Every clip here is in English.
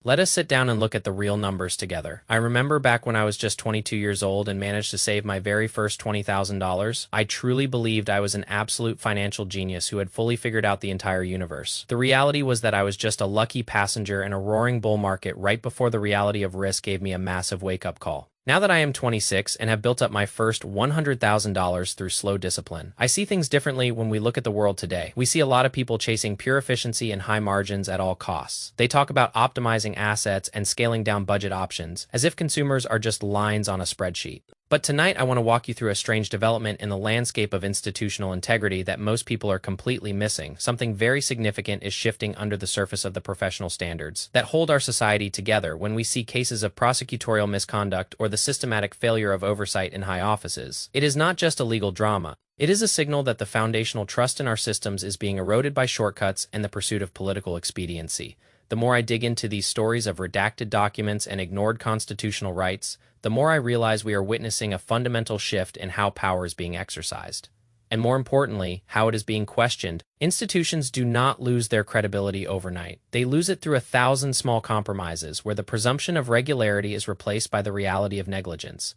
Let us sit down and look at the real numbers together. I remember back when I was just 22 years old and managed to save my very first $20,000. I truly believed I was an absolute financial genius who had fully figured out the entire universe. The reality was that I was just a lucky passenger in a roaring bull market right before the reality of risk gave me a massive wake-up call. Now that I am 26 and have built up my first $100,000 through slow discipline, I see things differently when we look at the world today. We see a lot of people chasing pure efficiency and high margins at all costs. They talk about optimizing assets and scaling down budget options, as if consumers are just lines on a spreadsheet. But tonight I want to walk you through a strange development in the landscape of institutional integrity that most people are completely missing. Something very significant is shifting under the surface of the professional standards that hold our society together when we see cases of prosecutorial misconduct or the systematic failure of oversight in high offices. It is not just a legal drama. It is a signal that the foundational trust in our systems is being eroded by shortcuts and the pursuit of political expediency. The more I dig into these stories of redacted documents and ignored constitutional rights, the more I realize we are witnessing a fundamental shift in how power is being exercised. And more importantly, how it is being questioned. Institutions do not lose their credibility overnight. They lose it through 1,000 small compromises where the presumption of regularity is replaced by the reality of negligence.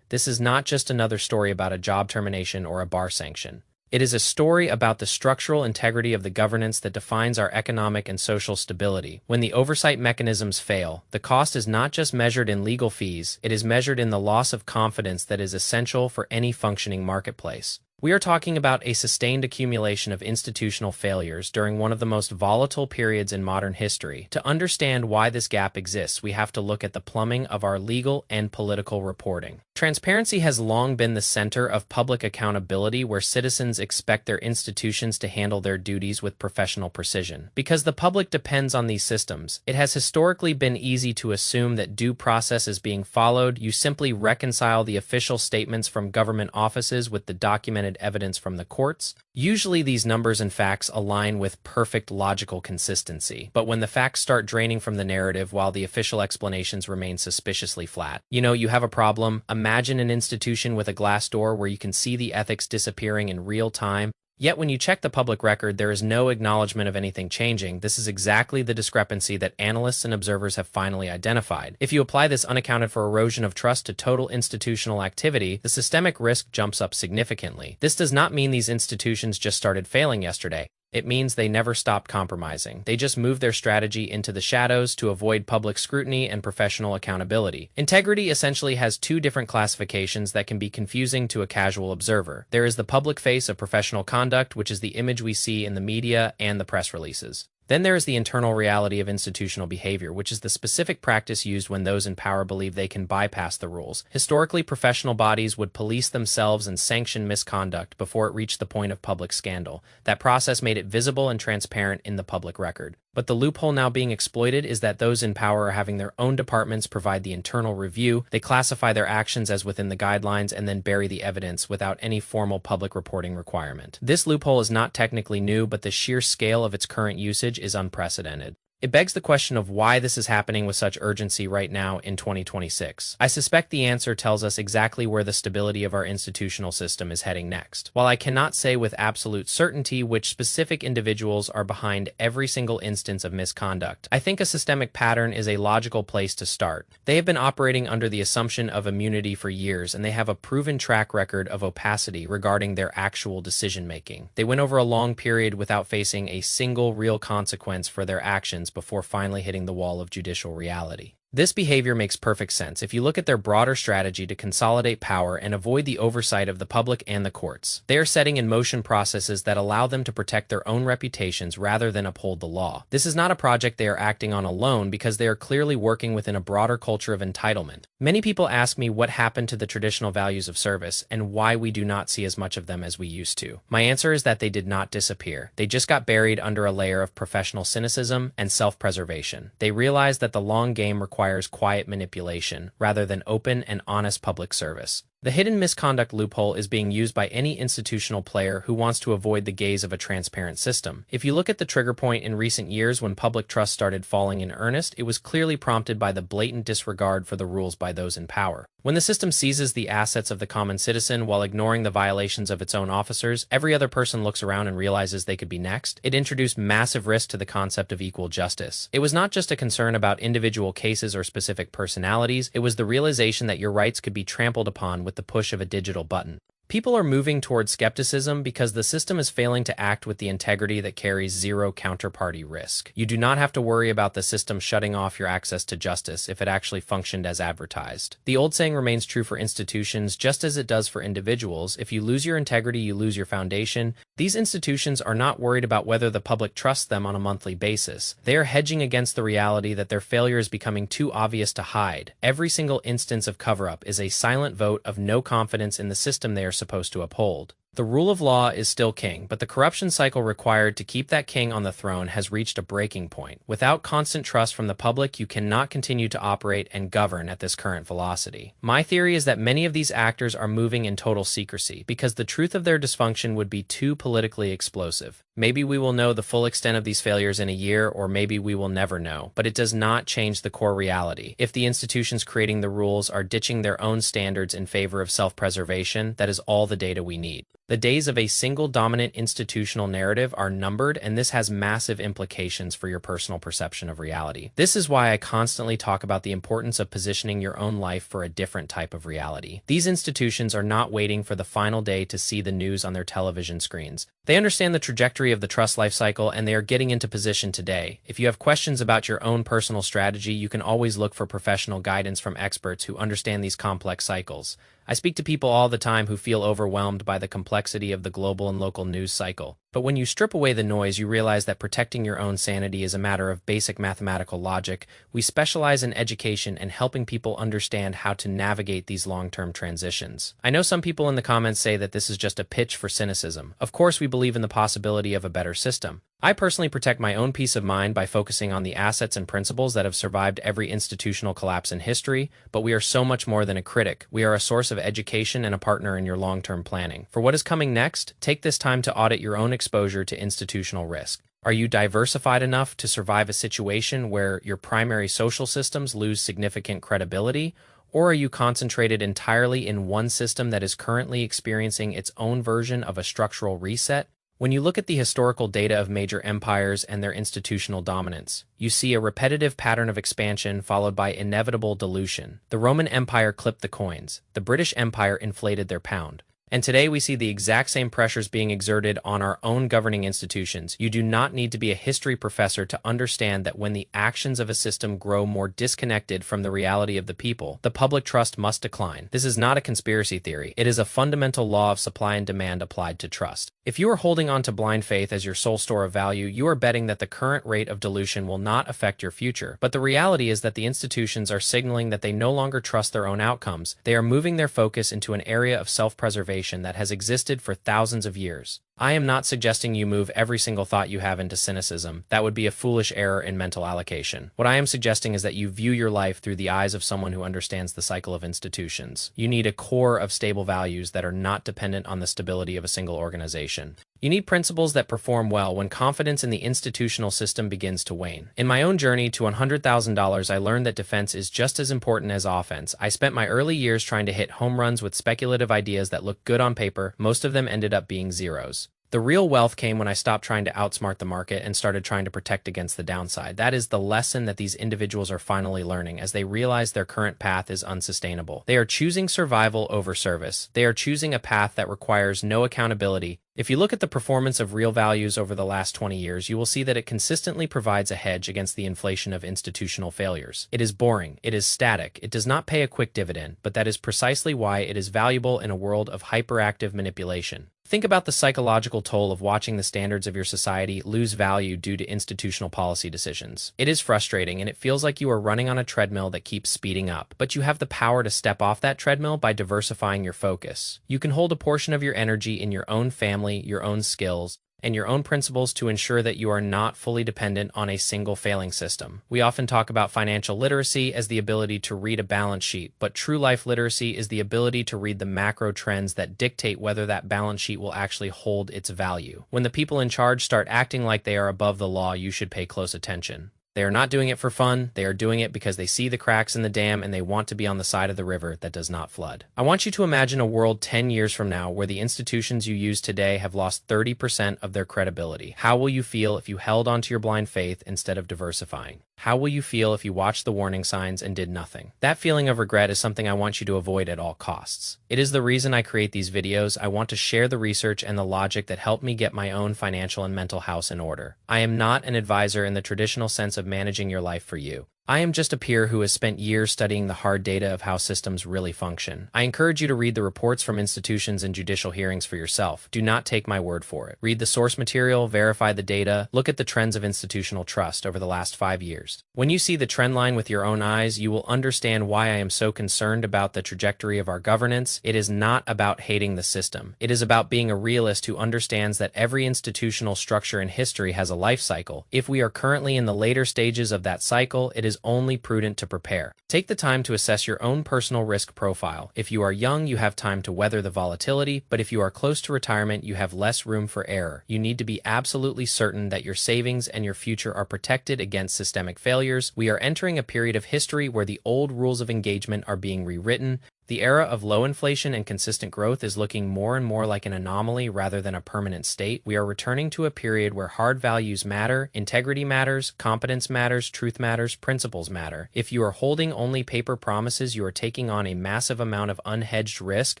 This is not just another story about a job termination or a bar sanction. It is a story about the structural integrity of the governance that defines our economic and social stability. When the oversight mechanisms fail, the cost is not just measured in legal fees, it is measured in the loss of confidence that is essential for any functioning marketplace. We are talking about a sustained accumulation of institutional failures during one of the most volatile periods in modern history. To understand why this gap exists, we have to look at the plumbing of our legal and political reporting. Transparency has long been the center of public accountability, where citizens expect their institutions to handle their duties with professional precision. Because the public depends on these systems, it has historically been easy to assume that due process is being followed. You simply reconcile the official statements from government offices with the documented evidence from the courts. Usually these numbers and facts align with perfect logical consistency. But when the facts start draining from the narrative while the official explanations remain suspiciously flat, you have a problem. Imagine an institution with a glass door where you can see the ethics disappearing in real time. Yet when you check the public record, there is no acknowledgement of anything changing. This is exactly the discrepancy that analysts and observers have finally identified. If you apply this unaccounted for erosion of trust to total institutional activity, the systemic risk jumps up significantly. This does not mean these institutions just started failing yesterday. It means they never stopped compromising. They just moved their strategy into the shadows to avoid public scrutiny and professional accountability. Integrity essentially has two different classifications that can be confusing to a casual observer. There is the public face of professional conduct, which is the image we see in the media and the press releases. Then there is the internal reality of institutional behavior, which is the specific practice used when those in power believe they can bypass the rules. Historically, professional bodies would police themselves and sanction misconduct before it reached the point of public scandal. That process made it visible and transparent in the public record. But the loophole now being exploited is that those in power are having their own departments provide the internal review. They classify their actions as within the guidelines and then bury the evidence without any formal public reporting requirement. This loophole is not technically new, but the sheer scale of its current usage is unprecedented. It begs the question of why this is happening with such urgency right now in 2026. I suspect the answer tells us exactly where the stability of our institutional system is heading next. While I cannot say with absolute certainty which specific individuals are behind every single instance of misconduct, I think a systemic pattern is a logical place to start. They have been operating under the assumption of immunity for years, and they have a proven track record of opacity regarding their actual decision-making. They went over a long period without facing a single real consequence for their actions before finally hitting the wall of judicial reality. This behavior makes perfect sense if you look at their broader strategy to consolidate power and avoid the oversight of the public and the courts. They are setting in motion processes that allow them to protect their own reputations rather than uphold the law. This is not a project they are acting on alone, because they are clearly working within a broader culture of entitlement. Many people ask me what happened to the traditional values of service and why we do not see as much of them as we used to. My answer is that they did not disappear. They just got buried under a layer of professional cynicism and self-preservation. They realized that the long game requires quiet manipulation rather than open and honest public service. The hidden misconduct loophole is being used by any institutional player who wants to avoid the gaze of a transparent system. If you look at the trigger point in recent years when public trust started falling in earnest, it was clearly prompted by the blatant disregard for the rules by those in power. When the system seizes the assets of the common citizen while ignoring the violations of its own officers, every other person looks around and realizes they could be next. It introduced massive risk to the concept of equal justice. It was not just a concern about individual cases or specific personalities, it was the realization that your rights could be trampled upon with the push of a digital button. People are moving towards skepticism because the system is failing to act with the integrity that carries zero counterparty risk. You do not have to worry about the system shutting off your access to justice if it actually functioned as advertised. The old saying remains true for institutions just as it does for individuals. If you lose your integrity, you lose your foundation. These institutions are not worried about whether the public trusts them on a monthly basis. They are hedging against the reality that their failure is becoming too obvious to hide. Every single instance of cover-up is a silent vote of no confidence in the system they are supposed to uphold. The rule of law is still king, but the corruption cycle required to keep that king on the throne has reached a breaking point. Without constant trust from the public, you cannot continue to operate and govern at this current velocity. My theory is that many of these actors are moving in total secrecy because the truth of their dysfunction would be too politically explosive. Maybe we will know the full extent of these failures in a year, or maybe we will never know, but it does not change the core reality. If the institutions creating the rules are ditching their own standards in favor of self-preservation, that is all the data we need. The days of a single dominant institutional narrative are numbered, and this has massive implications for your personal perception of reality. This is why I constantly talk about the importance of positioning your own life for a different type of reality. These institutions are not waiting for the final day to see the news on their television screens. They understand the trajectory of the trust life cycle, and they are getting into position today. If you have questions about your own personal strategy, you can always look for professional guidance from experts who understand these complex cycles. I speak to people all the time who feel overwhelmed by the complexity of the global and local news cycle. But when you strip away the noise, you realize that protecting your own sanity is a matter of basic mathematical logic. We specialize in education and helping people understand how to navigate these long-term transitions. I know some people in the comments say that this is just a pitch for cynicism. Of course, we believe in the possibility of a better system. I personally protect my own peace of mind by focusing on the assets and principles that have survived every institutional collapse in history, but we are so much more than a critic. We are a source of education and a partner in your long-term planning. For what is coming next, take this time to audit your own exposure to institutional risk. Are you diversified enough to survive a situation where your primary social systems lose significant credibility? Or are you concentrated entirely in one system that is currently experiencing its own version of a structural reset? When you look at the historical data of major empires and their institutional dominance, you see a repetitive pattern of expansion followed by inevitable dilution. The Roman Empire clipped the coins. The British Empire inflated their pound. And today we see the exact same pressures being exerted on our own governing institutions. You do not need to be a history professor to understand that when the actions of a system grow more disconnected from the reality of the people, the public trust must decline. This is not a conspiracy theory. It is a fundamental law of supply and demand applied to trust. If you are holding on to blind faith as your sole store of value, you are betting that the current rate of dilution will not affect your future. But the reality is that the institutions are signaling that they no longer trust their own outcomes. They are moving their focus into an area of self-preservation that has existed for thousands of years. I am not suggesting you move every single thought you have into cynicism. That would be a foolish error in mental allocation. What I am suggesting is that you view your life through the eyes of someone who understands the cycle of institutions. You need a core of stable values that are not dependent on the stability of a single organization. You need principles that perform well when confidence in the institutional system begins to wane. In my own journey to $100,000, I learned that defense is just as important as offense. I spent my early years trying to hit home runs with speculative ideas that looked good on paper. Most of them ended up being zeros. The real wealth came when I stopped trying to outsmart the market and started trying to protect against the downside. That is the lesson that these individuals are finally learning as they realize their current path is unsustainable. They are choosing survival over service. They are choosing a path that requires no accountability. If you look at the performance of real values over the last 20 years, you will see that it consistently provides a hedge against the inflation of institutional failures. It is boring. It is static. It does not pay a quick dividend, but that is precisely why it is valuable in a world of hyperactive manipulation. Think about the psychological toll of watching the standards of your society lose value due to institutional policy decisions. It is frustrating, and it feels like you are running on a treadmill that keeps speeding up, but you have the power to step off that treadmill by diversifying your focus. You can hold a portion of your energy in your own family, your own skills, and your own principles to ensure that you are not fully dependent on a single failing system. We often talk about financial literacy as the ability to read a balance sheet, but true life literacy is the ability to read the macro trends that dictate whether that balance sheet will actually hold its value. When the people in charge start acting like they are above the law, you should pay close attention. They are not doing it for fun, they are doing it because they see the cracks in the dam and they want to be on the side of the river that does not flood. I want you to imagine a world 10 years from now where the institutions you use today have lost 30% of their credibility. How will you feel if you held onto your blind faith instead of diversifying? How will you feel if you watched the warning signs and did nothing? That feeling of regret is something I want you to avoid at all costs. It is the reason I create these videos. I want to share the research and the logic that helped me get my own financial and mental house in order. I am not an advisor in the traditional sense of managing your life for you. I am just a peer who has spent years studying the hard data of how systems really function. I encourage you to read the reports from institutions and judicial hearings for yourself. Do not take my word for it. Read the source material, verify the data, look at the trends of institutional trust over the last 5 years. When you see the trend line with your own eyes, you will understand why I am so concerned about the trajectory of our governance. It is not about hating the system. It is about being a realist who understands that every institutional structure in history has a life cycle. If we are currently in the later stages of that cycle, it is only prudent to prepare. Take the time to assess your own personal risk profile. If you are young, you have time to weather the volatility, but if you are close to retirement, you have less room for error. You need to be absolutely certain that your savings and your future are protected against systemic failures. We are entering a period of history where the old rules of engagement are being rewritten. The era of low inflation and consistent growth is looking more and more like an anomaly rather than a permanent state. We are returning to a period where hard values matter, integrity matters, competence matters, truth matters, principles matter. If you are holding only paper promises, you are taking on a massive amount of unhedged risk.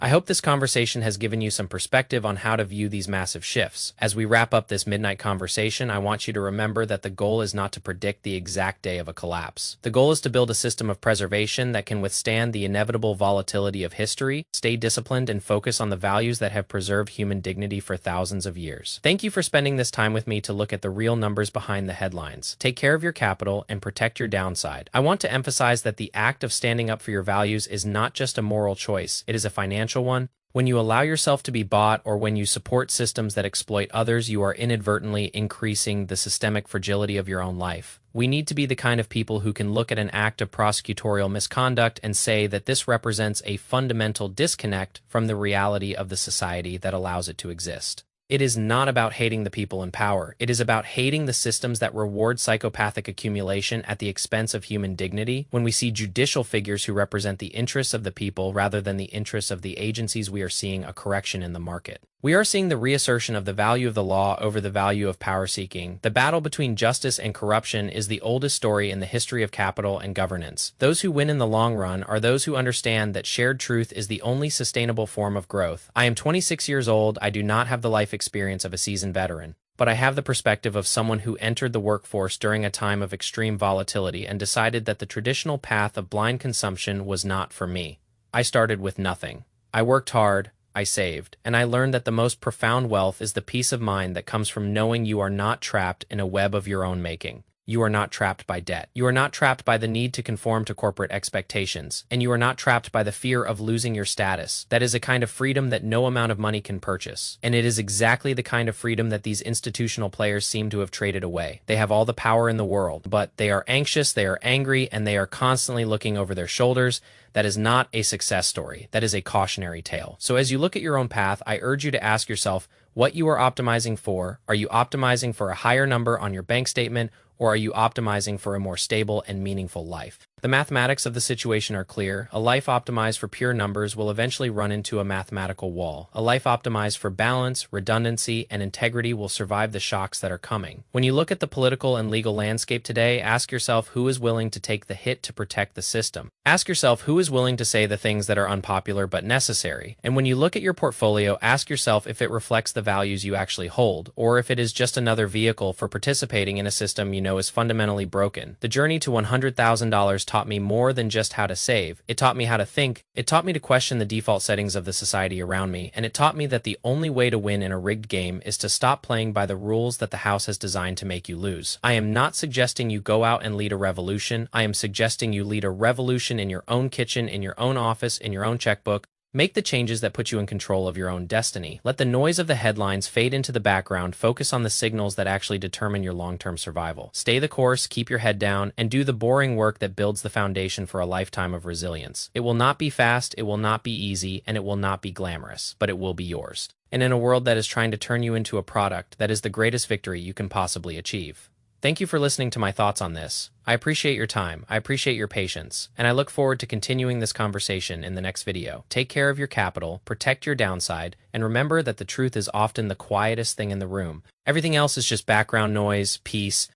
I hope this conversation has given you some perspective on how to view these massive shifts. As we wrap up this midnight conversation, I want you to remember that the goal is not to predict the exact day of a collapse. The goal is to build a system of preservation that can withstand the inevitable volatility of history, stay disciplined, and focus on the values that have preserved human dignity for thousands of years. Thank you for spending this time with me to look at the real numbers behind the headlines. Take care of your capital and protect your downside. I want to emphasize that the act of standing up for your values is not just a moral choice, it is a financial one. When you allow yourself to be bought or when you support systems that exploit others, you are inadvertently increasing the systemic fragility of your own life. We need to be the kind of people who can look at an act of prosecutorial misconduct and say that this represents a fundamental disconnect from the reality of the society that allows it to exist. It is not about hating the people in power. It is about hating the systems that reward psychopathic accumulation at the expense of human dignity. When we see judicial figures who represent the interests of the people rather than the interests of the agencies, we are seeing a correction in the market. We are seeing the reassertion of the value of the law over the value of power seeking. The battle between justice and corruption is the oldest story in the history of capital and governance. Those who win in the long run are those who understand that shared truth is the only sustainable form of growth. I am 26 years old. I do not have the life experience of a seasoned veteran, but I have the perspective of someone who entered the workforce during a time of extreme volatility and decided that the traditional path of blind consumption was not for me. I started with nothing. I worked hard. I saved, and I learned that the most profound wealth is the peace of mind that comes from knowing you are not trapped in a web of your own making. You are not trapped by debt. You are not trapped by the need to conform to corporate expectations, and you are not trapped by the fear of losing your status. That is a kind of freedom that no amount of money can purchase, and it is exactly the kind of freedom that these institutional players seem to have traded away. They have all the power in the world, but they are anxious, they are angry, and they are constantly looking over their shoulders. That is not a success story. That is a cautionary tale. So as you look at your own path, I urge you to ask yourself what you are optimizing for. Are you optimizing for a higher number on your bank statement, or are you optimizing for a more stable and meaningful life? The mathematics of the situation are clear. A life optimized for pure numbers will eventually run into a mathematical wall. A life optimized for balance, redundancy, and integrity will survive the shocks that are coming. When you look at the political and legal landscape today, ask yourself who is willing to take the hit to protect the system. Ask yourself who is willing to say the things that are unpopular but necessary. And when you look at your portfolio, ask yourself if it reflects the values you actually hold, or if it is just another vehicle for participating in a system you know is fundamentally broken. The journey to $100,000 taught me more than just how to save. It taught me how to think. It taught me to question the default settings of the society around me, and it taught me that the only way to win in a rigged game is to stop playing by the rules that the house has designed to make you lose. I am not suggesting you go out and lead a revolution. I am suggesting you lead a revolution in your own kitchen, in your own office, in your own checkbook. Make the changes that put you in control of your own destiny. Let the noise of the headlines fade into the background. Focus on the signals that actually determine your long-term survival. Stay the course, keep your head down, and do the boring work that builds the foundation for a lifetime of resilience. It will not be fast, it will not be easy, and it will not be glamorous, but it will be yours. And in a world that is trying to turn you into a product, that is the greatest victory you can possibly achieve. Thank you for listening to my thoughts on this. I appreciate your time, I appreciate your patience, and I look forward to continuing this conversation in the next video. Take care of your capital, protect your downside, and remember that the truth is often the quietest thing in the room. Everything else is just background noise, peace,